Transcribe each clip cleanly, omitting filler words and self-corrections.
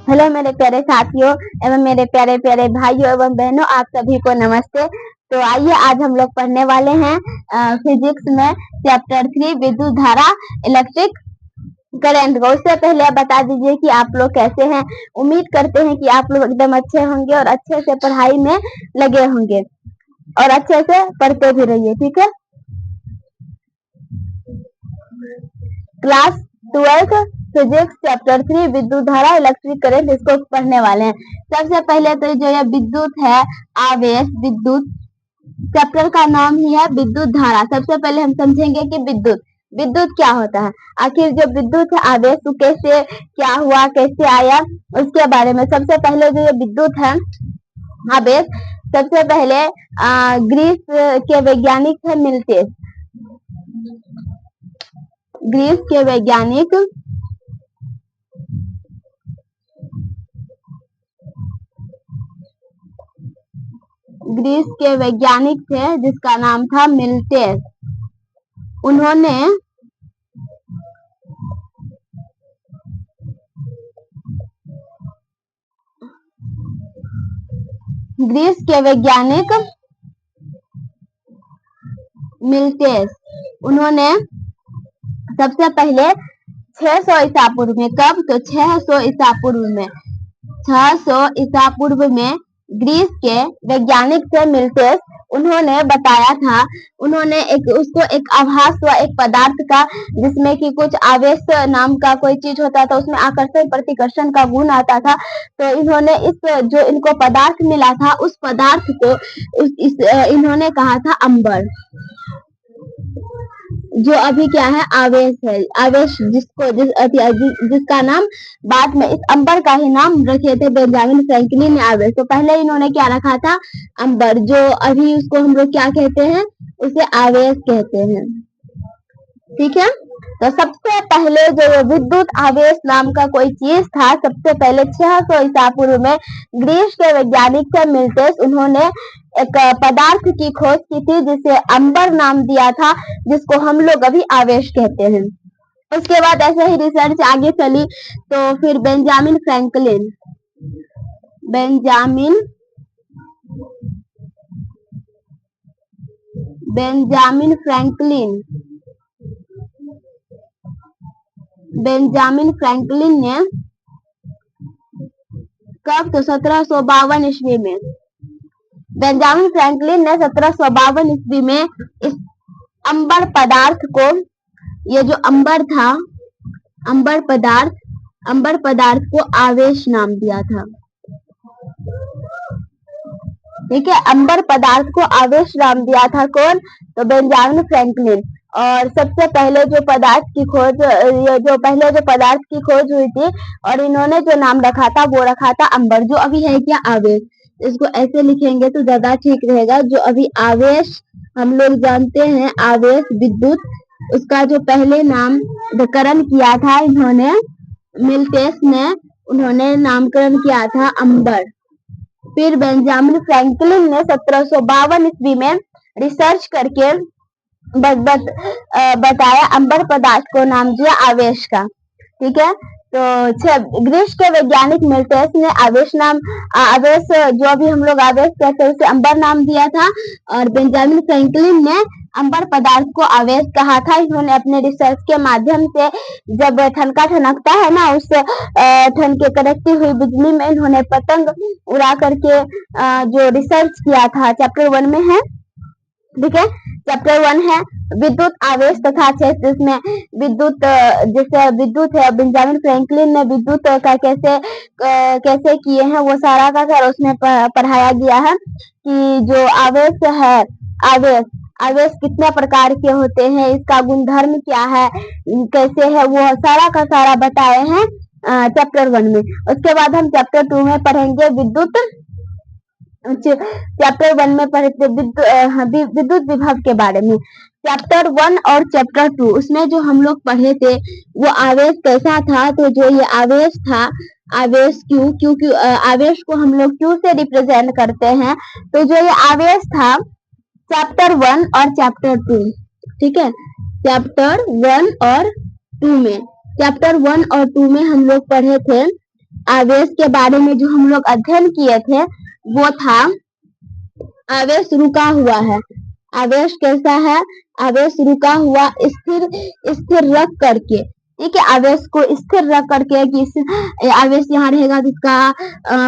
Hello मेरे प्यारे साथियों एवं मेरे प्यारे प्यारे भाइयों एवं बहनों, आप सभी को नमस्ते। तो आइए आज हम लोग पढ़ने वाले हैं फिजिक्स में चैप्टर 3 विद्युत धारा इलेक्ट्रिक करंट को। उससे पहले आप बता दीजिए कि आप लोग कैसे हैं। उम्मीद करते हैं कि आप लोग एकदम अच्छे होंगे और अच्छे से पढ़ाई में लगे होंगे और अच्छे से पढ़ते भी रहिए, ठीक है। क्लास 12 फिजिक्स चैप्टर 3 विद्युत धारा इलेक्ट्रिक करंट, इसको पढ़ने वाले हैं। सबसे पहले तो जो ये विद्युत है, आवेश, विद्युत, चैप्टर का नाम ही है विद्युत धारा। सबसे पहले हम समझेंगे कि विद्युत विद्युत क्या होता है। आखिर जो विद्युत है, आवेश तो कैसे क्या हुआ, कैसे आया, उसके बारे में। सबसे पहले जो ये विद्युत है, आवेश, सबसे पहले ग्रीस के वैज्ञानिक थे मिल्टेस। ग्रीस के वैज्ञानिक थे जिसका नाम था मिल्टेस। उन्होंने ग्रीस के वैज्ञानिक मिल्टेस, उन्होंने सबसे पहले 600 ईसा पूर्व में, कब तो 600 ईसा पूर्व में, 600 ईसा पूर्व में ग्रीस के वैज्ञानिक थे मिल्टेस। उन्होंने बताया था, उन्होंने उसको एक आभास हुआ एक पदार्थ का, जिसमें कि कुछ आवेश नाम का कोई चीज होता था, उसमें आकर्षण प्रतिकर्षण का गुण आता था। तो इन्होंने जो इनको पदार्थ मिला था, उस पदार्थ को इन्होंने कहा था अंबर, जो अभी क्या है, आवेश है। आवेश जिसका नाम बाद में इस अंबर का ही नाम रखे थे बेंजामिन फ्रैंकलिन ने, आवेश। तो पहले इन्होंने क्या रखा था, अंबर, जो अभी उसको हम लोग क्या कहते हैं, उसे आवेश कहते हैं, ठीक है। तो सबसे पहले जो विद्युत आवेश नाम का कोई चीज था, सबसे पहले 600 ईसा पूर्व में ग्रीस के वैज्ञानिक थे मिल्टेस, उन्होंने एक पदार्थ की खोज की थी जिसे अंबर नाम दिया था, जिसको हम लोग अभी आवेश कहते हैं। उसके बाद ऐसे ही रिसर्च आगे चली, तो फिर बेंजामिन फ्रैंकलिन ने कब तो 1752 ईस्वी में, बेंजामिन फ्रैंकलिन ने 1752 ईस्वी में इस अंबर पदार्थ को, ये जो अंबर था, अंबर पदार्थ को आवेश नाम दिया था, ठीक है। अंबर पदार्थ को आवेश नाम दिया था कौन, तो बेंजामिन फ्रैंकलिन। और सबसे पहले जो पदार्थ की खोज हुई थी, और इन्होंने जो नाम रखा था वो रखा था अंबर, जो अभी है क्या, आवेश। इसको ऐसे लिखेंगे तो ज्यादा ठीक रहेगा। जो अभी आवेश हम लोग जानते हैं, आवेश विद्युत, उसका जो पहले नामकरण किया था इन्होंने, मिल्टेस ने, उन्होंने नामकरण किया था अंबर। फिर बेंजामिन फ्रैंकलिन ने 1752 ईस्वी में रिसर्च करके बताया, अंबर पदार्थ को नाम दिया आवेश का, ठीक है। तो ग्रीस के वैज्ञानिक मिल्टेस ने आवेश जो अभी हम लोग आवेश कहते हैं, उसे अंबर नाम दिया था। और बेंजामिन फ्रैंकलिन ने अंबर पदार्थ को आवेश कहा था। इन्होंने अपने रिसर्च के माध्यम से, जब ठनका ठनकता है ना, उस ठनके कड़कती हुई बिजली में इन्होंने पतंग उड़ा करके जो रिसर्च किया था, चैप्टर 1 में है, ठीक है। चैप्टर 1 है विद्युत आवेश तथा क्षेत्र। इसमें विद्युत, जैसे विद्युत है, बेंजामिन फ्रैंकलिन ने विद्युत का कैसे किए हैं, वो सारा का सारा उसमें पढ़ाया गया है कि जो आवेश है, आवेश कितने प्रकार के होते हैं, इसका गुणधर्म क्या है, कैसे है, वो सारा का सारा बताए हैं चैप्टर 1 में। उसके बाद हम चैप्टर 2 में पढ़ेंगे विद्युत, चैप्टर 1 में पढ़ते विद्युत विभव के बारे में। चैप्टर 1 और चैप्टर 2, उसमें जो हम लोग पढ़े थे वो आवेश कैसा था। तो जो ये आवेश था, आवेश क्यों आवेश को हम लोग क्यों से रिप्रेजेंट करते हैं। तो जो ये आवेश था, चैप्टर 1 और चैप्टर 2, ठीक है। चैप्टर 1 और 2 में हम लोग पढ़े थे आवेश के बारे में जो हम लोग अध्ययन किए थे वो था आवेश रुका हुआ है। आवेश कैसा है? आवेश रुका हुआ, स्थिर स्थिर रख करके, ठीक है, आवेश को स्थिर रख करके कि आवेश यहाँ रहेगा तो इसका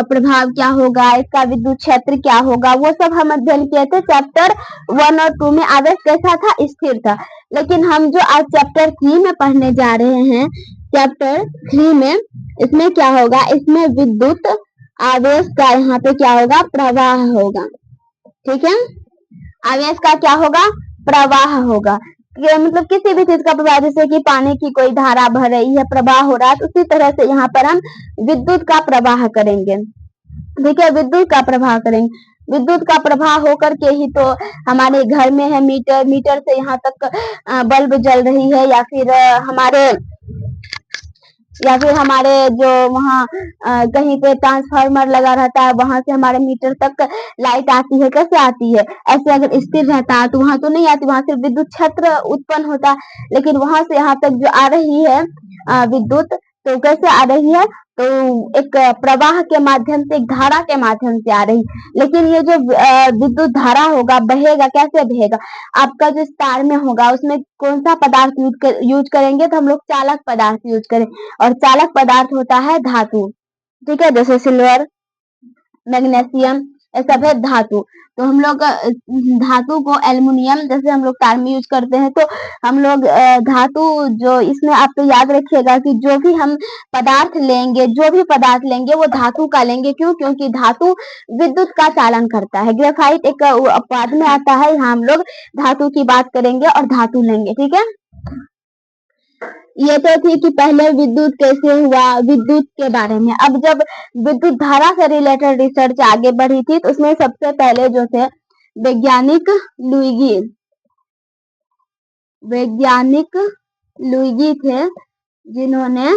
प्रभाव क्या होगा, इसका विद्युत क्षेत्र क्या होगा, वो सब हम अध्ययन किए थे चैप्टर 1 और 2 में। आवेश कैसा था? स्थिर था। लेकिन हम जो आज चैप्टर 3 में पढ़ने जा रहे हैं, चैप्टर 3 में इसमें क्या होगा? इसमें विद्युत आवेश का यहाँ पे क्या होगा? प्रवाह होगा, ठीक है। आवेश का क्या होगा? प्रवाह होगा। मतलब किसी भी चीज का प्रवाह, जैसे कि पानी की कोई धारा बह रही है, प्रवाह हो रहा है, तो उसी तरह से यहाँ पर हम विद्युत का प्रवाह करेंगे, ठीक है, विद्युत का प्रवाह करेंगे। विद्युत का प्रवाह होकर के ही तो हमारे घर में है मीटर, मीटर से यहाँ तक बल्ब जल रही है, या फिर हमारे जो वहाँ कहीं पे ट्रांसफार्मर लगा रहता है, वहां से हमारे मीटर तक लाइट आती है। कैसे आती है? ऐसे अगर स्थिर रहता तो वहां तो नहीं आती, वहां से विद्युत क्षेत्र उत्पन्न होता, लेकिन वहां से यहाँ तक जो आ रही है विद्युत, तो कैसे आ रही है? तो एक प्रवाह के माध्यम से, एक धारा के माध्यम से आ रही। लेकिन ये जो विद्युत धारा होगा, बहेगा, कैसे बहेगा? आपका जो तार में होगा उसमें कौन सा पदार्थ यूज करेंगे? तो हम लोग चालक पदार्थ यूज करें, और चालक पदार्थ होता है धातु, ठीक है, जैसे सिल्वर, मैग्नीशियम, ये सब है धातु। तो हम लोग धातु को, एल्युमिनियम जैसे हम लोग तार में यूज करते हैं, तो हम लोग धातु जो, इसमें आप तो याद रखिएगा कि जो भी हम पदार्थ लेंगे वो धातु का लेंगे। क्यों? क्योंकि धातु विद्युत का चालन करता है। ग्रेफाइट एक अपवाद में आता है, यहाँ हम लोग धातु की बात करेंगे और धातु लेंगे, ठीक है। ये तो थी कि पहले विद्युत कैसे हुआ, विद्युत के बारे में। अब जब विद्युत धारा से रिलेटेड रिसर्च आगे बढ़ी थी, तो उसमें सबसे पहले जो थे वैज्ञानिक लुईगी थे, जिन्होंने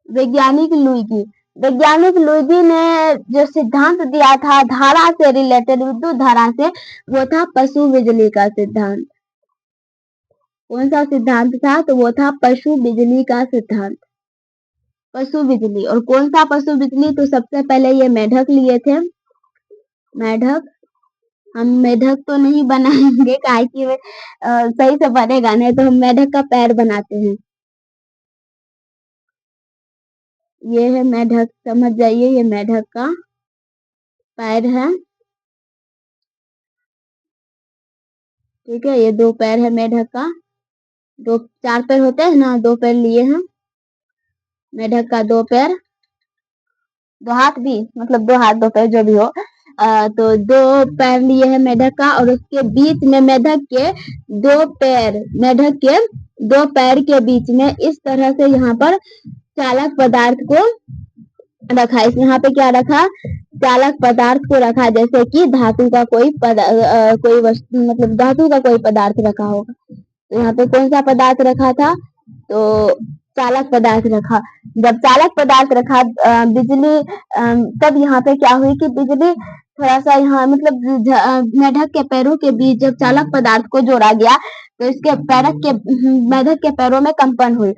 वैज्ञानिक लुईगी ने जो सिद्धांत दिया था धारा से रिलेटेड, विद्युत धारा से, वो था पशु बिजली का सिद्धांत। कौन सा सिद्धांत था? तो वो था पशु बिजली का सिद्धांत। पशु बिजली, और कौन सा पशु बिजली? तो सबसे पहले ये मेढक लिए थे। मेढक, हम मेढक तो नहीं बनाएंगे, काहे कि सही से बनेगा नहीं, तो हम मेढक का पैर बनाते हैं। ये है मेढक, समझ जाइए, ये मेढक का पैर है, ठीक है। ये 2 पैर है मेढक का, 4 पैर होते हैं ना, 2 पैर लिए हैं मेढक का, 2 पैर, 2 हाथ भी, मतलब 2 हाथ 2 पैर जो भी हो। तो 2 पैर लिए हैं मेढक का, और उसके बीच में मेढक के 2 पैर के बीच में इस तरह से यहाँ पर चालक पदार्थ को रखा। इस यहाँ पे क्या रखा? चालक पदार्थ को रखा, जैसे कि धातु का कोई वस्तु, मतलब धातु का कोई पदार्थ रखा होगा। तो यहाँ पे कौन सा पदार्थ रखा था? तो चालक पदार्थ रखा। जब चालक पदार्थ रखा, बिजली, तब यहाँ पे क्या हुई कि बिजली थोड़ा सा यहाँ, मतलब मेढक के पैरों के बीच जब चालक पदार्थ को जोड़ा गया, तो इसके मेढक के पैरों में कंपन हुई,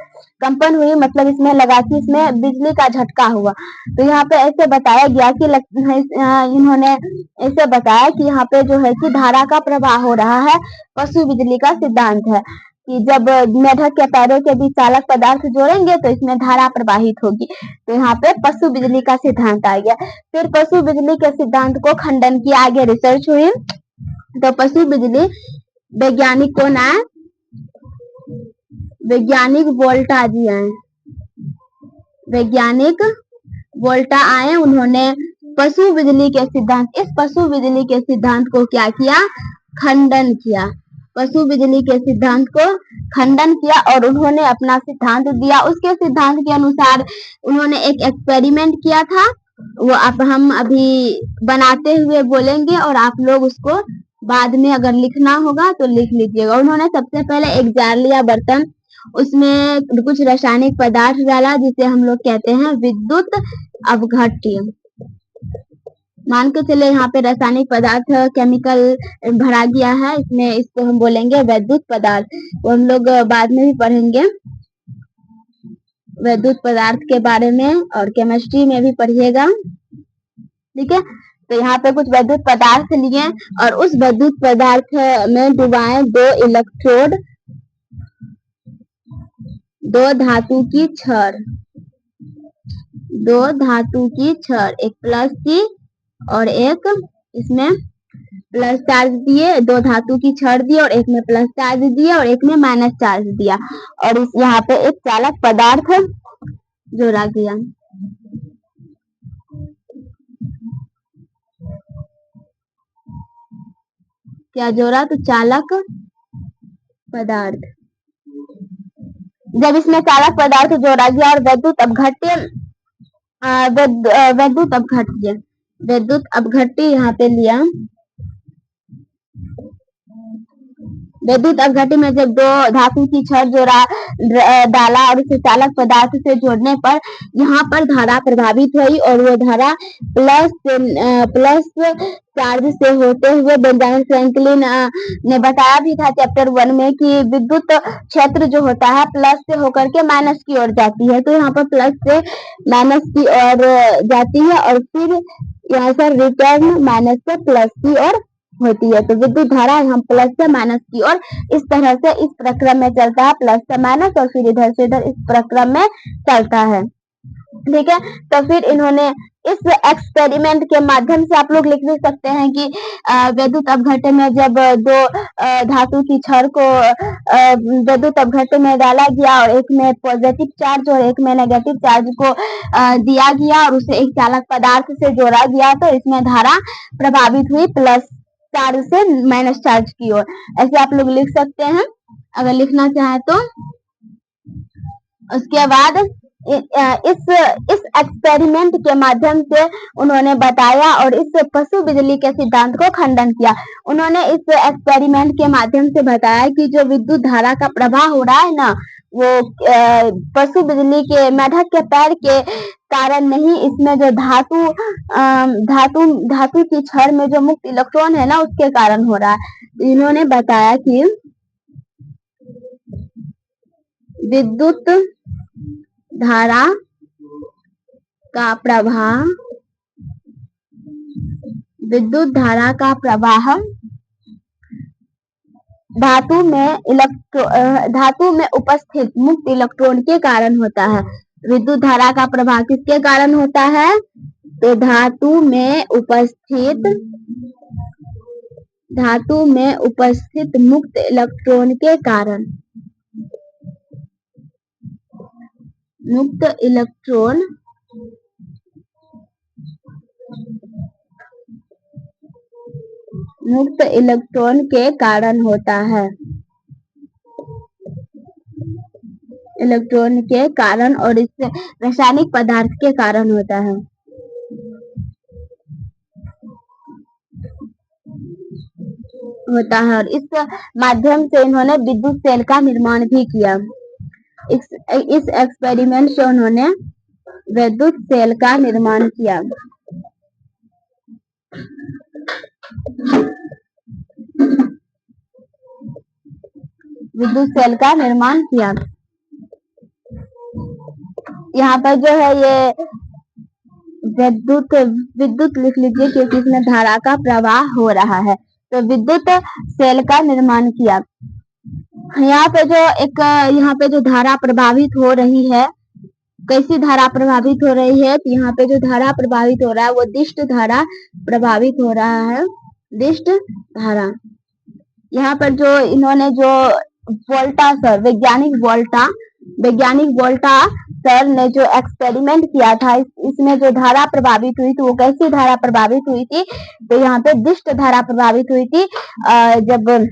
मतलब इसमें लगा कि इसमें बिजली का झटका हुआ। तो यहाँ पे ऐसे बताया गया कि इन्होंने ऐसे बताया कि यहाँ पे जो है कि धारा का प्रवाह हो रहा है, पशु बिजली का सिद्धांत है कि जब मेढक के पैरों के बीच चालक पदार्थ जोड़ेंगे तो इसमें धारा प्रवाहित होगी। तो यहाँ पे पशु बिजली का सिद्धांत आ गया। फिर पशु बिजली के सिद्धांत को खंडन किया, आगे रिसर्च हुई, तो पशु बिजली वैज्ञानिक कौन आए? वैज्ञानिक वोल्टा जी आए, वैज्ञानिक वोल्टा आए। उन्होंने पशु बिजली के सिद्धांत, इस पशु बिजली के सिद्धांत को क्या किया? खंडन किया। पशु बिजली के सिद्धांत को खंडन किया और उन्होंने अपना सिद्धांत दिया। उसके सिद्धांत के अनुसार उन्होंने एक एक्सपेरिमेंट किया था, वो हम अभी बनाते हुए बोलेंगे, और आप लोग उसको बाद में अगर लिखना होगा तो लिख लीजिएगा। उन्होंने सबसे पहले एक जार लिया, बर्तन, उसमें कुछ रासायनिक पदार्थ डाला, जिसे हम लोग कहते हैं विद्युत अवघट्य। मान के चले यहाँ पे रासायनिक पदार्थ, केमिकल भरा गया है इसमें, इसको हम बोलेंगे विद्युत पदार्थ, वो हम लोग बाद में भी पढ़ेंगे। वैद्युत पदार्थ के बारे में और केमिस्ट्री में भी पढ़िएगा। ठीक है, तो यहाँ पे कुछ वैद्युत पदार्थ लिए और उस वैद्युत पदार्थ में डुबाएं दो धातु की छड़, एक प्लस की और एक इसमें प्लस चार्ज दिए, दो धातु की छड़ दिए और एक में प्लस चार्ज दिया और एक में माइनस चार्ज दिया और इस यहाँ पे एक चालक पदार्थ जोड़ा गया। क्या जोड़ा? तो चालक पदार्थ। जब इसमें चालक पदार्थ जोड़ा गया और वैद्युत अपघट्य यहाँ पे लिया। वैद्युत अपघट्य में जब दो धातु की छड़ जोड़ा डाला और उसे चालक पदार्थ से जोड़ने पर यहाँ पर धारा प्रभावित हुई और वो धारा प्लस चार्ज से होते हुए बेंजामिन फ्रैंकलिन ने बताया भी था चैप्टर 1 में कि विद्युत क्षेत्र जो होता है प्लस से होकर के माइनस की ओर जाती है, तो यहाँ पर प्लस से माइनस की ओर जाती है और फिर यहाँ पर रिटर्न माइनस से प्लस की ओर होती है। तो विद्युत धारा हम प्लस से माइनस की ओर इस तरह से इस प्रक्रम में चलता है, प्लस से माइनस और फिर इधर से इधर इस प्रक्रम में चलता है। ठीक है, तो फिर इन्होंने इस एक्सपेरिमेंट के माध्यम से आप लोग लिख भी सकते हैं कि वैद्युत अपघट्य में जब दो धातु की छड़ को वैद्युत अपघट्य में डाला गया और एक में पॉजिटिव चार्ज और एक में नेगेटिव चार्ज को दिया गया और उसे एक चालक पदार्थ से जोड़ा गया, तो इसमें धारा प्रभावित हुई प्लस चार्ज से माइनस चार्ज की ओर। ऐसे आप लोग लिख सकते हैं अगर लिखना चाहे तो। उसके बाद इस एक्सपेरिमेंट के माध्यम से उन्होंने बताया और इस पशु बिजली के सिद्धांत को खंडन किया। उन्होंने इस एक्सपेरिमेंट के माध्यम से बताया कि जो विद्युत धारा का प्रवाह हो रहा है ना, वो पशु बिजली के मेढक के पैर के कारण नहीं, इसमें जो धातु की छड़ में जो मुक्त इलेक्ट्रॉन है ना, उसके कारण हो रहा है। इन्होंने बताया कि विद्युत धारा का प्रवाह धातु में उपस्थित मुक्त इलेक्ट्रॉन के कारण होता है। विद्युत धारा का प्रवाह किसके कारण होता है? तो धातु में उपस्थित मुक्त इलेक्ट्रॉन के कारण। मुक्त इलेक्ट्रॉन के कारण होता है। इलेक्ट्रॉन के कारण और इससे रासायनिक पदार्थ के कारण होता है। और इस माध्यम से इन्होंने विद्युत सेल का निर्माण भी किया। इस एक्सपेरिमेंट से उन्होंने विद्युत सेल का निर्माण किया। यहाँ पर जो है ये विद्युत लिख लीजिए क्योंकि इसमें धारा का प्रवाह हो रहा है। तो विद्युत सेल का निर्माण किया। यहाँ पे जो धारा प्रभावित हो रही है, कैसी धारा प्रभावित हो रही है? तो यहाँ पे जो धारा प्रभावित हो रहा है वो दिष्ट धारा प्रभावित हो रहा है। दिष्ट धारा। यहाँ पर जो इन्होंने जो वोल्टा सर, वैज्ञानिक वोल्टा सर ने जो एक्सपेरिमेंट किया था, इसमें जो धारा प्रभावित हुई थी वो कैसी धारा प्रभावित हुई थी? तो यहाँ पे दिष्ट धारा प्रभावित हुई थी। जब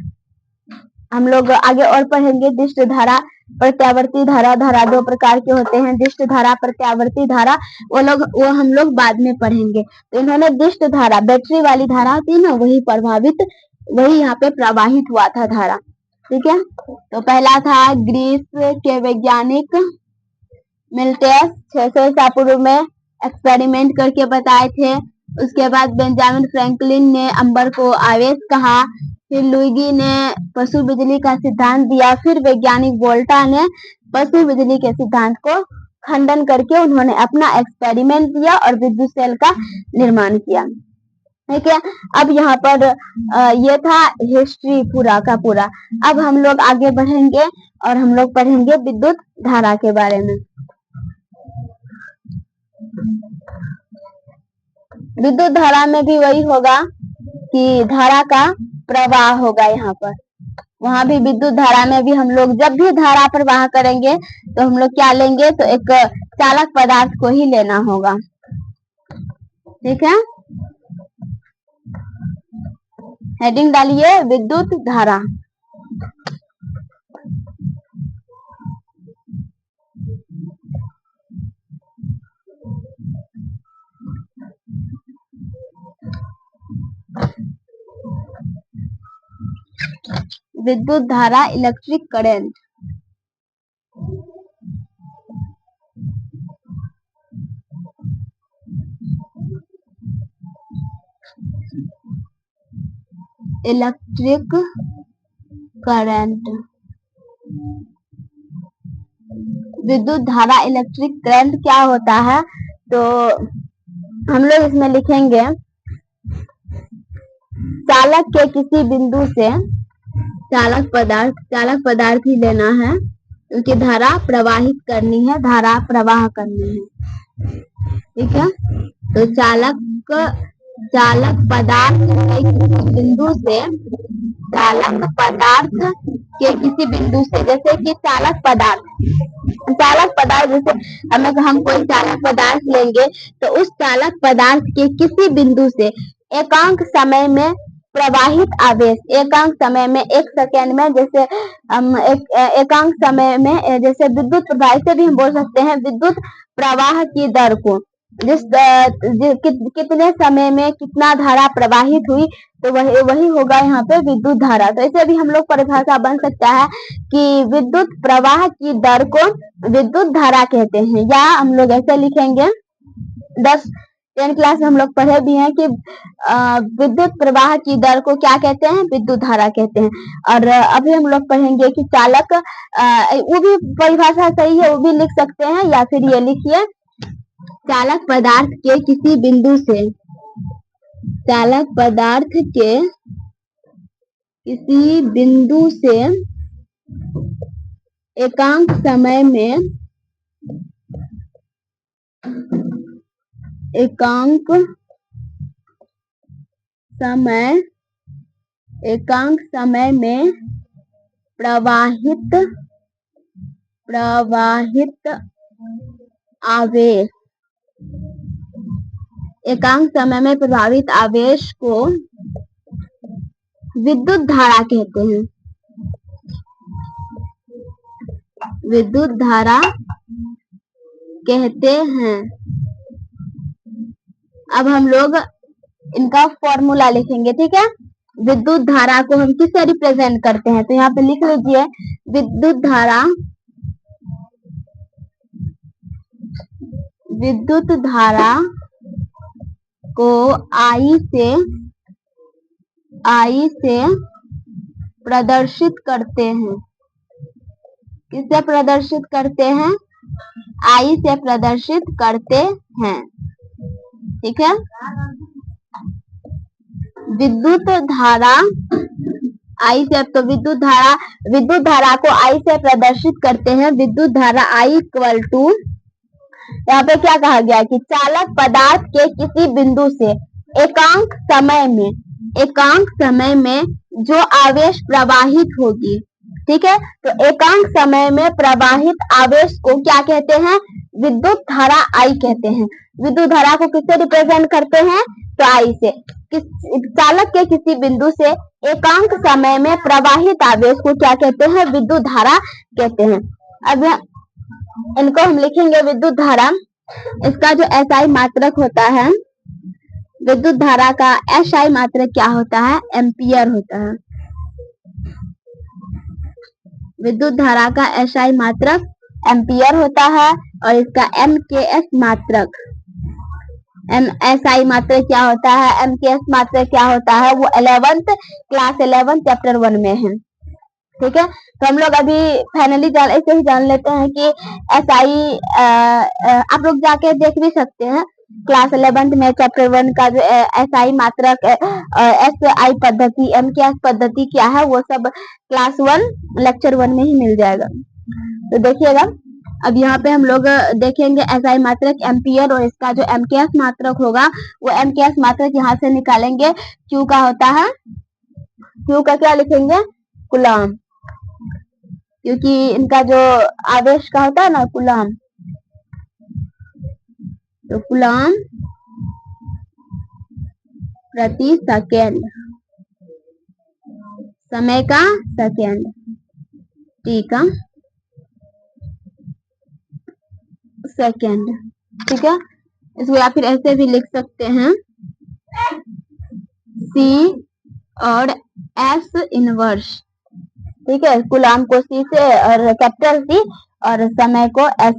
हम लोग आगे और पढ़ेंगे दिष्ट धारा, प्रत्यावर्ती धारा दो प्रकार के होते हैं, दिष्ट धारा, प्रत्यावर्ती धारा, वो हम लोग बाद में पढ़ेंगे। तो इन्होंने दिष्ट धारा, बैटरी वाली धारा होती है ना, वही यहाँ पे प्रवाहित हुआ था धारा। ठीक है, तो पहला था ग्रीस के वैज्ञानिक मिल्टियस 600 ईसा पूर्व में एक्सपेरिमेंट करके बताए थे। उसके बाद बेंजामिन फ्रैंकलिन ने अंबर को आवेश कहा। फिर लुईगी ने पशु बिजली का सिद्धांत दिया। फिर वैज्ञानिक वोल्टा ने पशु बिजली के सिद्धांत को खंडन करके उन्होंने अपना एक्सपेरिमेंट किया और विद्युत सेल का निर्माण किया। ठीक है, अब यहाँ पर ये था हिस्ट्री पूरा का पूरा। अब हम लोग आगे बढ़ेंगे और हम लोग पढ़ेंगे विद्युत धारा के बारे में। विद्युत धारा में भी वही होगा कि धारा का प्रवाह होगा यहाँ पर। वहां भी विद्युत धारा में भी हम लोग जब भी धारा प्रवाह करेंगे तो हम लोग क्या लेंगे, तो एक चालक पदार्थ को ही लेना होगा। ठीक है, हेडिंग डालिए विद्युत धारा। विद्युत धारा इलेक्ट्रिक करंट। इलेक्ट्रिक करंट, विद्युत धारा इलेक्ट्रिक करंट क्या होता है, तो हम लोग इसमें लिखेंगे चालक के किसी बिंदु से चालक पदार्थ ही लेना है, उनकी धारा प्रवाहित करनी है, धारा प्रवाह करनी है। ठीक है, तो चालक पदार्थ के किसी बिंदु से जैसे कि चालक पदार्थ जैसे हम कोई चालक पदार्थ लेंगे तो उस चालक पदार्थ के किसी बिंदु से एकांक समय में प्रवाहित आवेश, एकांक समय में 1 सेकेंड में, जैसे हम एकांक समय में जैसे विद्युत प्रवाह से भी हम बोल सकते हैं विद्युत प्रवाह की दर को, कितने समय में कितना धारा प्रवाहित हुई, तो वही होगा यहाँ पे विद्युत धारा। तो ऐसे भी हम लोग परिभाषा बन सकता है कि विद्युत प्रवाह की दर को विद्युत धारा कहते हैं, या हम लोग ऐसे लिखेंगे 10 क्लास में हम लोग पढ़े भी हैं कि विद्युत प्रवाह की दर को क्या कहते हैं, विद्युत धारा कहते हैं। और अभी हम लोग पढ़ेंगे कि चालक, वो भी परिभाषा सही है, वो भी लिख सकते हैं, या फिर ये लिखिए चालक पदार्थ के किसी बिंदु से, चालक पदार्थ के किसी बिंदु से एकांक समय में प्रवाहित आवेश, एकांक समय में प्रभावित आवेश को विद्युत धारा कहते हैं, विद्युत धारा कहते हैं। अब हम लोग इनका फॉर्मूला लिखेंगे। ठीक है, विद्युत धारा को हम किससे रिप्रेजेंट करते हैं, तो यहाँ पे लिख लीजिए विद्युत धारा को I से प्रदर्शित करते हैं। किससे प्रदर्शित करते हैं, I से प्रदर्शित करते हैं। ठीक है, विद्युत धारा I से, तो विद्युत धारा को I से प्रदर्शित करते हैं। विद्युत धारा I इक्वल टू, यहाँ पे क्या कहा गया कि चालक पदार्थ के किसी बिंदु से एकांक समय में जो आवेश प्रवाहित होगी। ठीक है, तो एकांक समय में प्रवाहित आवेश को क्या कहते हैं, विद्युत धारा I कहते हैं। विद्युत धारा को किससे रिप्रेजेंट करते हैं, तो I से। चालक के किसी बिंदु से एकांक समय में प्रवाहित आवेश को क्या कहते हैं, विद्युत धारा कहते हैं। अब इनको हम लिखेंगे विद्युत धारा। इसका जो SI मात्रक होता है, विद्युत धारा का SI मात्रक क्या होता है, एम्पियर होता है। विद्युत धारा का SI मात्रक एम्पियर होता है, और इसका MKS मात्रक, SI मात्रक क्या होता है, MKS मात्रक क्या होता है, वो 11th क्लास 11 चैप्टर 1 में है। ठीक है। तो हम लोग अभी फाइनली ऐसे ही जान लेते हैं कि SI आप लोग जाके देख भी सकते हैं क्लास 11th में चैप्टर 1 का जो SI मात्रक SI पद्धति MKS पद्धति क्या है वो सब क्लास 1 लेक्चर 1 में ही मिल जाएगा। तो देखिएगा अब यहाँ पे हम लोग देखेंगे SI मात्रक एम्पियर और इसका जो MKS मात्रक होगा वो MKS मात्रक यहाँ से निकालेंगे। Q का होता है, Q का क्या लिखेंगे, कूलम, क्योंकि इनका जो आवेश का होता है ना कूलम, तो कूलम प्रति सेकेंड, समय का सेकेंड, टी का सेकेंड। ठीक है, इसको या फिर ऐसे भी लिख सकते हैं C और S इनवर्स। ठीक है, कूलम को C से और कैपिटल C और समय को S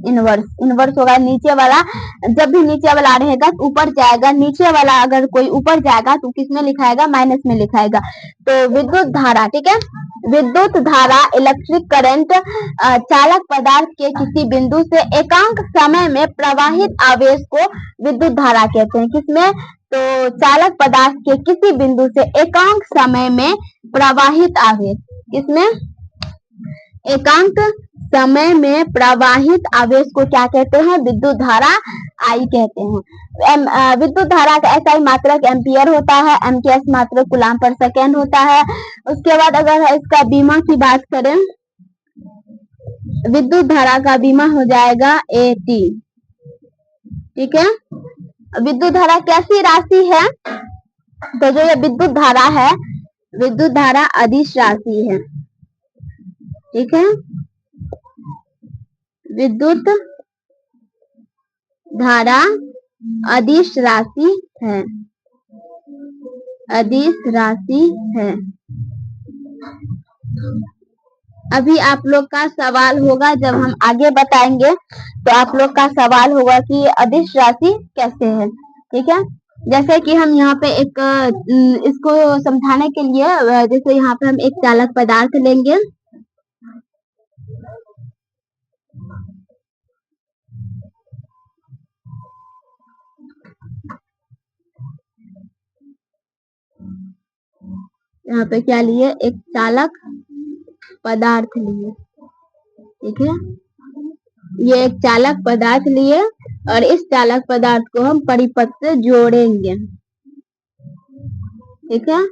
इनवर्स। इनवर्स होगा नीचे वाला, जब भी नीचे वाला रहेगा तो ऊपर जाएगा, नीचे वाला अगर कोई ऊपर जाएगा तो किसमें लिखाएगा, माइनस में लिखाएगा। तो विद्युत धारा, ठीक है, विद्युत धारा इलेक्ट्रिक करंट चालक पदार्थ के किसी बिंदु से एकांक समय में प्रवाहित आवेश को विद्युत धारा कहते हैं। किसमें, तो चालक पदार्थ के किसी बिंदु से एकांक समय में प्रवाहित आवेश, किसमें, एकांक समय में प्रवाहित आवेश को क्या कहते हैं, विद्युत धारा आई कहते हैं। विद्युत धारा का SI मात्रक एम्पियर होता है, MKS मात्रक कूलम पर सेकेंड होता है। उसके बाद अगर इसका बीमा की बात करें, विद्युत धारा का बीमा हो जाएगा AT। ठीक है, विद्युत धारा कैसी राशि है, तो जो ये विद्युत धारा है, विद्युत धारा अदिश राशि है। ठीक है, विद्युत धारा अदिश राशि है, अदिश राशि है। अभी आप लोग का सवाल होगा, जब हम आगे बताएंगे तो आप लोग का सवाल होगा कि अदिश राशि कैसे है। ठीक है, जैसे कि हम यहाँ पे एक इसको समझाने के लिए, जैसे यहाँ पे हम एक चालक पदार्थ लेंगे, यहाँ पे क्या लिए, एक चालक पदार्थ लिए। ठीक है, ये एक चालक पदार्थ लिए और इस चालक पदार्थ को हम परिपथ से जोड़ेंगे। ठीक है,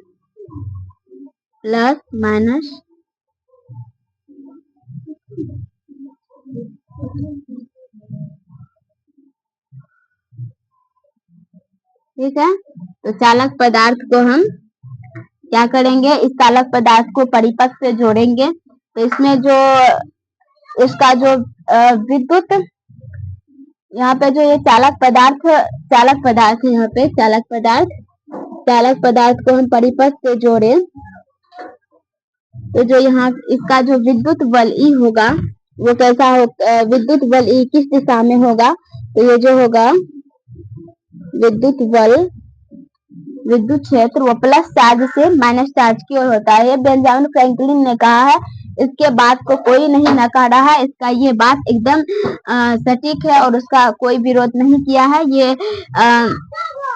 प्लस माइनस, ठीक है, तो चालक पदार्थ को हम क्या करेंगे, इस चालक पदार्थ को परिपथ से जोड़ेंगे। तो इसमें जो इसका जो विद्युत, यहाँ पे जो ये चालक पदार्थ है, यहाँ पे चालक पदार्थ को हम परिपथ से जोड़े, तो जो यहाँ इसका जो विद्युत बल E होगा वो कैसा हो, विद्युत बल E किस दिशा में होगा, तो ये जो होगा विद्युत बल, विद्युत क्षेत्र वो प्लस चार्ज से माइनस चार्ज की ओर होता है। ये बेंजामिन फ्रैंकलिन ने कहा है, इसके बात को कोई नहीं नकारा है, इसका ये बात एकदम सटीक है और उसका कोई विरोध नहीं किया है। ये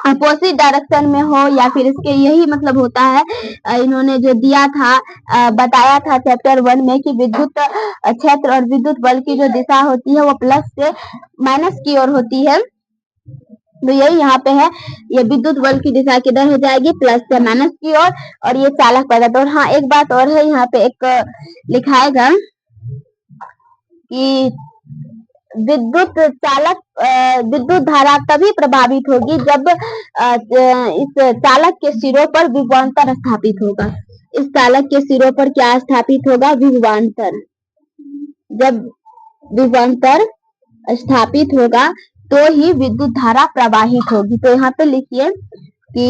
अपोजिट डायरेक्शन में हो या फिर इसके यही मतलब होता है। इन्होंने जो दिया था, बताया था चैप्टर 1 में कि विद्युत क्षेत्र और विद्युत बल की जो दिशा होती है वो प्लस से माइनस की ओर होती है। तो यही यहाँ पे है, ये विद्युत बल की दिशा किधर हो जाएगी, प्लस से माइनस की ओर, और ये चालक पदार्थ। और हाँ, एक बात और है, यहाँ पे एक लिखाएगा कि विद्युत धारा तभी प्रभावित होगी जब इस चालक के सिरों पर विभवांतर स्थापित होगा। इस चालक के सिरों पर क्या स्थापित होगा, विभवांतर। जब विभवांतर स्थापित होगा तो ही विद्युत धारा प्रवाहित होगी। तो यहाँ पे लिखिए कि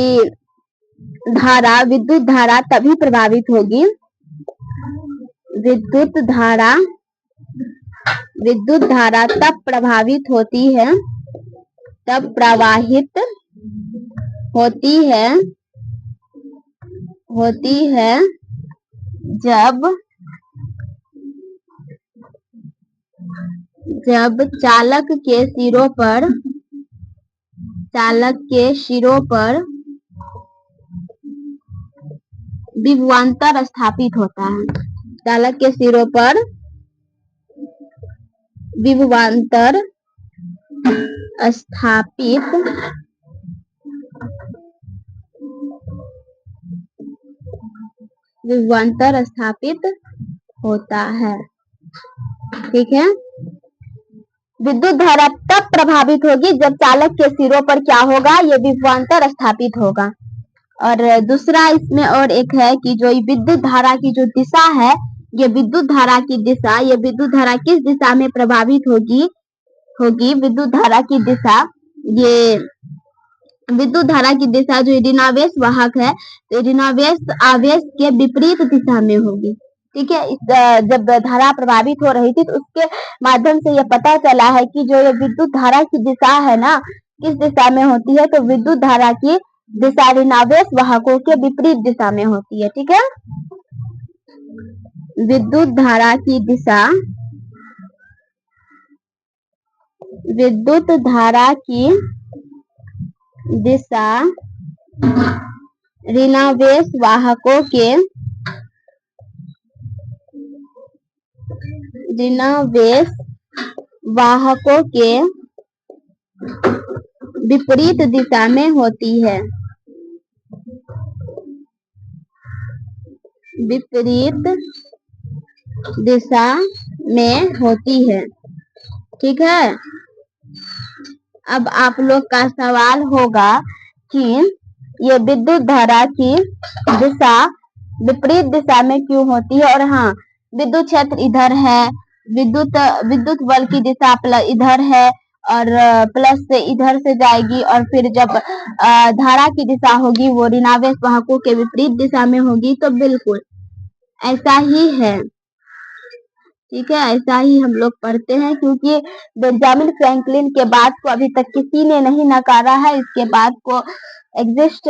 विद्युत धारा तभी प्रभावित होगी, विद्युत धारा तब प्रभावित होती है, तब प्रवाहित होती है जब चालक के सिरों पर विभवांतर स्थापित होता है। चालक के सिरों पर विभवांतर स्थापित होता है। ठीक है। विद्युत धारा तब प्रभावित होगी जब चालक के सिरों पर क्या होगा, ये विभवांतर स्थापित होगा। और दूसरा इसमें और एक है कि जो विद्युत धारा की जो दिशा है, ये विद्युत धारा किस दिशा में प्रभावित होगी। विद्युत धारा की दिशा जो ऋणावेश वाहक है, तो ऋणावेश आवेश के विपरीत दिशा में होगी। ठीक है। जब धारा प्रभावित हो रही थी तो उसके माध्यम से यह पता चला है कि जो ये विद्युत धारा की दिशा है ना, किस दिशा में होती है, तो विद्युत धारा की दिशा ऋणावेश वाहकों के विपरीत दिशा में होती है। ठीक है। विद्युत धारा की दिशा ऋणावेश वाहकों के विपरीत दिशा में होती है। ठीक है। अब आप लोग का सवाल होगा कि ये विद्युत धारा की दिशा विपरीत दिशा में क्यों होती है। और हाँ, विद्युत क्षेत्र इधर है, विद्युत बल की दिशा इधर है और प्लस से इधर से जाएगी, और फिर जब धारा की दिशा होगी वो ऋणावेश वाहकों के विपरीत दिशा में होगी। तो बिल्कुल ऐसा ही है। ठीक है। ऐसा ही हम लोग पढ़ते हैं, क्योंकि बेंजामिन फ्रैंकलिन के बात को अभी तक किसी ने नहीं नकारा है। इसके बाद को एग्जिस्ट,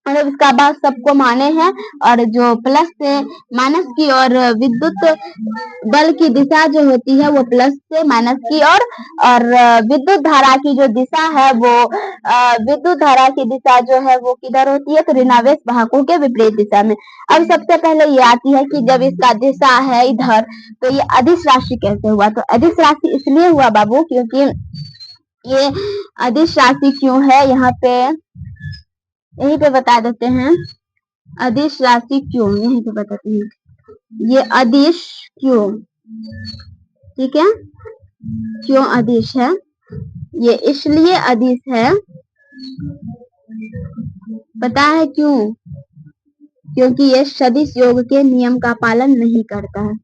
मतलब इसका बात सबको माने हैं। और जो प्लस से माइनस की और विद्युत बल की दिशा जो होती है वो प्लस से माइनस की और विद्युत धारा की जो दिशा है वो विद्युत धारा की दिशा जो है वो किधर होती है, तो ऋणावेश वाहकों के विपरीत दिशा में। अब सबसे पहले ये आती है कि जब इसका दिशा है इधर, तो ये अदिश राशि कैसे हुआ। तो अदिश राशि इसलिए हुआ बाबू, क्योंकि ये अदिश राशि क्यों है, यहाँ पे यहीं पे बता देते हैं। अदिश राशि क्यों, यहीं पे बताते हैं। ये अदिश क्यों, ठीक है, क्यों अदिश है, ये इसलिए अदिश है, पता है क्यों, क्योंकि ये सदिश योग के नियम का पालन नहीं करता है।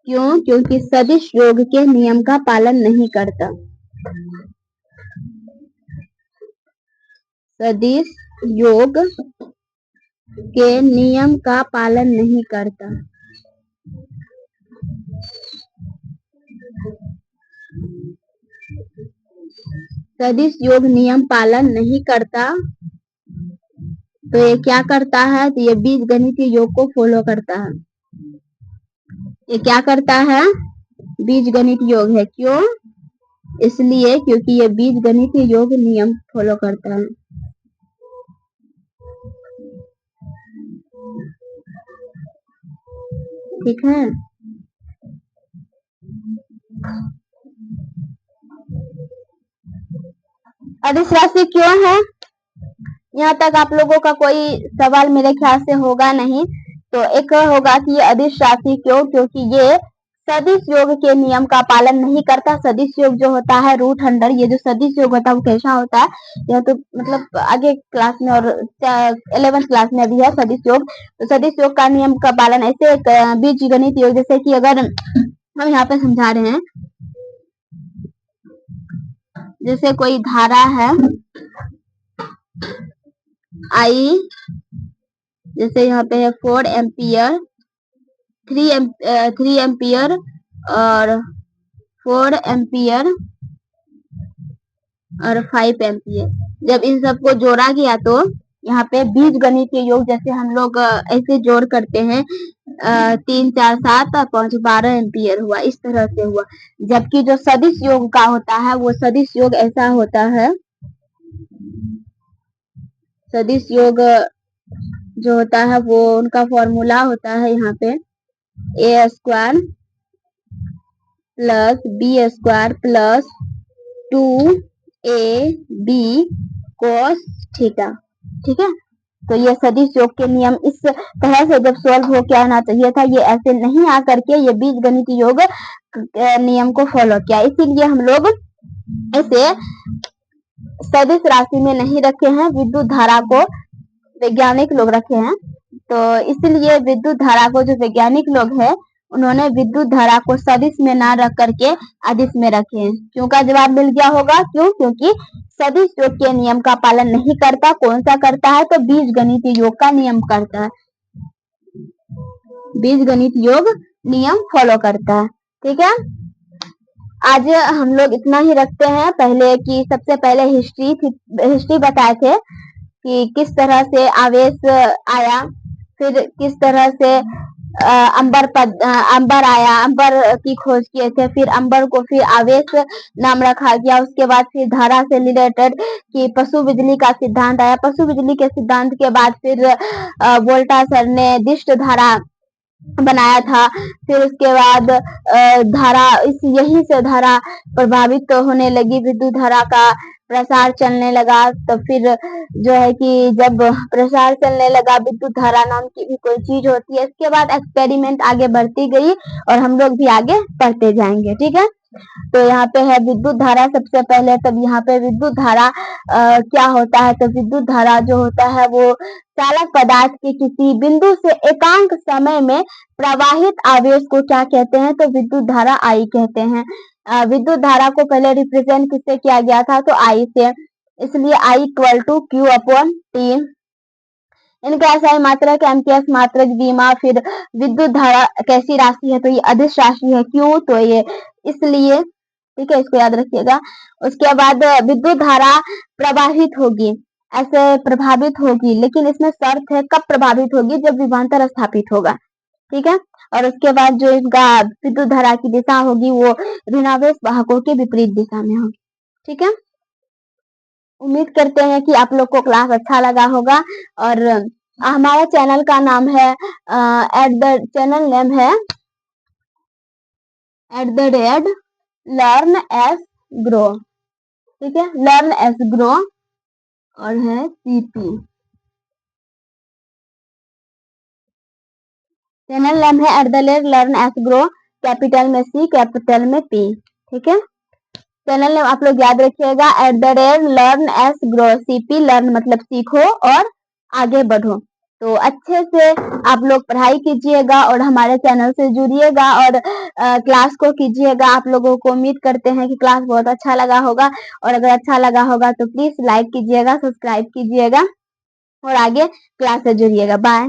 क्यों, क्योंकि सदिश योग के नियम का पालन नहीं करता। सदिश योग के नियम का पालन नहीं करता। सदिश योग नियम पालन नहीं करता, तो ये क्या करता है, तो ये बीजगणितीय योग को फॉलो करता है। ये क्या करता है, बीजगणित योग है। क्यों, इसलिए क्योंकि ये बीजगणितीय योग नियम फॉलो करता है। ठीक है। अदिश राशि क्यों है, यहाँ तक आप लोगों का कोई सवाल मेरे ख्याल से होगा नहीं। तो एक होगा कि ये अदिश राशि क्यों, क्योंकि ये सदिश योग के नियम का पालन नहीं करता। सदिश योग जो होता है रूट अंडर, ये जो सदिश योग होता है वो कैसा होता है, यह तो मतलब आगे क्लास में और 11th क्लास में भी है सदिश योग। तो सदिश योग का नियम का पालन ऐसे बीजगणित योग, जैसे कि अगर हम यहाँ पे समझा रहे हैं, जैसे कोई धारा है आई, जैसे यहाँ पे है 4 एम्पियर, 3 एम्पियर और 4 एम्पियर और 5 एम्पियर। जब इन सबको जोड़ा गया तो यहाँ पे बीजगणितीय योग, जैसे हम लोग ऐसे जोड़ करते हैं 3 4 7 और 5 12 एम्पियर हुआ, इस तरह से हुआ। जबकि जो सदिश योग का होता है वो सदिश योग ऐसा होता है, सदिश योग जो होता है वो उनका फॉर्मूला होता है यहाँ पे A square plus B square plus 2ab cos theta. ठीक है, तो ये सदिश योग के नियम इस तरह से जब सॉल्व हो के आना चाहिए था, ये ऐसे नहीं आकर के ये बीजगणित योग नियम को फॉलो किया, इसीलिए हम लोग इसे सदिश राशि में नहीं रखे हैं, विद्युत धारा को वैज्ञानिक लोग रखे हैं। तो इसलिए विद्युत धारा को जो वैज्ञानिक लोग हैं उन्होंने विद्युत धारा को सदिश में ना रख करके अदिश में रखे हैं। क्यों का जवाब मिल गया होगा, क्यों? क्योंकि सदिश योग के नियम का पालन नहीं करता। कौन सा करता है? तो बीजगणित योग का नियम करता है, बीजगणित योग नियम फॉलो करता है। ठीक है, आज हम लोग इतना ही रखते हैं। पहले की सबसे पहले हिस्ट्री बताए थे कि किस तरह से आवेश आया, फिर किस तरह से अंबर आया, अंबर की खोज किए थे, फिर अंबर को फिर आवेश नाम रखा गया। उसके बाद फिर धारा से रिलेटेड कि पशु बिजली का सिद्धांत आया। पशु बिजली के सिद्धांत के बाद फिर वोल्टा सर ने दिष्ट धारा बनाया था। फिर उसके बाद धारा यही से धारा प्रभावित होने लगी, विद्युत धारा का प्रसार चलने लगा। तो फिर जो है कि जब प्रसार चलने लगा, विद्युत धारा नाम की भी कोई चीज होती है। इसके बाद एक्सपेरिमेंट आगे बढ़ती गई और हम लोग भी आगे बढ़ते जाएंगे। ठीक है, तो यहाँ पे है विद्युत धारा सबसे पहले। तब यहाँ पे विद्युत धारा क्या होता है? तो विद्युत धारा जो होता है वो चालक पदार्थ के किसी बिंदु से एकांक समय में प्रवाहित आवेश को क्या कहते हैं? तो विद्युत धारा आई कहते हैं। विद्युत धारा को पहले रिप्रेजेंट किससे किया गया था? तो आई से, इसलिए I equal to Q upon T. इनका ऐसा मात्रक एम्पियर्स मात्रक बीमा। फिर विद्युत धारा कैसी राशि है? तो ये अदिश राशि है। क्यों? तो ये इसलिए, ठीक है, इसको याद रखिएगा। उसके बाद विद्युत धारा प्रवाहित होगी, ऐसे प्रभावित होगी, लेकिन इसमें शर्त है कब प्रभावित होगी? जब विभवांतर स्थापित होगा। ठीक है, और उसके बाद जो इनका विद्युत धारा की दिशा होगी वो ऋणावेश वाहकों के विपरीत दिशा में होगी। ठीक है, उम्मीद करते हैं कि आप लोग को क्लास अच्छा लगा होगा। और हमारा चैनल का नाम है चैनल नेम है लर्न एस ग्रो। ठीक है, लर्न एस ग्रो और है सीपी। चैनल नेम है लर्न एस ग्रो, कैपिटल में सी कैपिटल में पी। ठीक है, चैनल नेम आप लोग याद रखिएगा learn S grow. CP learn मतलब सीखो और आगे बढ़ो। तो अच्छे से आप लोग पढ़ाई कीजिएगा और हमारे चैनल से जुड़िएगा और क्लास को कीजिएगा। आप लोगों को उम्मीद करते हैं कि क्लास बहुत अच्छा लगा होगा, और अगर अच्छा लगा होगा तो प्लीज लाइक कीजिएगा, सब्सक्राइब कीजिएगा और आगे क्लास से जुड़िएगा। बाय।